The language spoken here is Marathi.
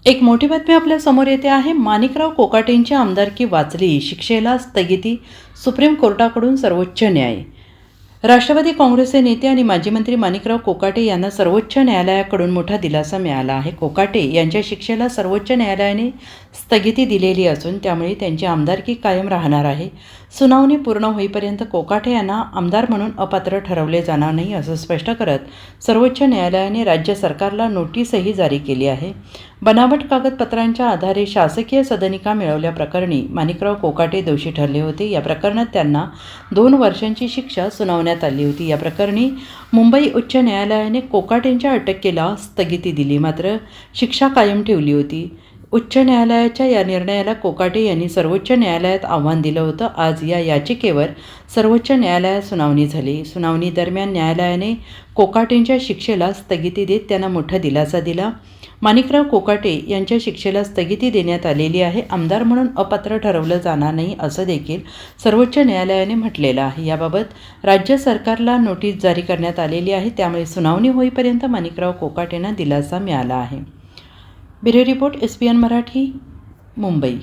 एक मोठी बातमी आपल्या समोर येते आहे. माणिकराव कोकाटेंची आमदारकी वाचली, शिक्षेला स्थगिती. सुप्रीम कोर्टाकडून सर्वोच्च न्याय. राष्ट्रवादी काँग्रेसचे नेते आणि माजी मंत्री माणिकराव कोकाटे यांना सर्वोच्च न्यायालयाकडून मोठा दिलासा मिळाला आहे. कोकाटे यांच्या शिक्षेला सर्वोच्च न्यायालयाने स्थगिती दिलेली असून त्यामुळे त्यांची आमदारकी कायम राहणार आहे. सुनावणी पूर्ण होईपर्यंत कोकाटे यांना आमदार म्हणून अपात्र ठरवले जाणार नाही असं स्पष्ट करत सर्वोच्च न्यायालयाने राज्य सरकारला नोटीसही जारी केली आहे. बनावट कागदपत्रांच्या आधारे शासकीय सदनिका मिळवल्याप्रकरणी माणिकराव कोकाटे दोषी ठरले होते. या प्रकरणात त्यांना 2 वर्षांची शिक्षा सुनावण्यात आली होती. या प्रकरणी मुंबई उच्च न्यायालयाने कोकाटेंच्या अटकेला स्थगिती दिली, मात्र शिक्षा कायम ठेवली होती. उच्च न्यायालयाच्या या निर्णयाला कोकाटे यांनी सर्वोच्च न्यायालयात आव्हान दिलं होतं. आज या याचिकेवर सर्वोच्च न्यायालयात सुनावणी झाली. सुनावणी दरम्यान न्यायालयाने कोकाटेंच्या शिक्षेला स्थगिती देत त्यांना मोठा दिलासा दिला. माणिकराव कोकाटे यांच्या शिक्षेला स्थगिती देण्यात आलेली आहे. आमदार म्हणून अपात्र ठरवलं जाणार नाही असं देखील सर्वोच्च न्यायालयाने म्हटलेलं आहे. याबाबत राज्य सरकारला नोटीस जारी करण्यात आलेली आहे. त्यामुळे सुनावणी होईपर्यंत माणिकराव कोकाटेंना दिलासा मिळाला आहे. Bureau report, SBN Marathi, Mumbai.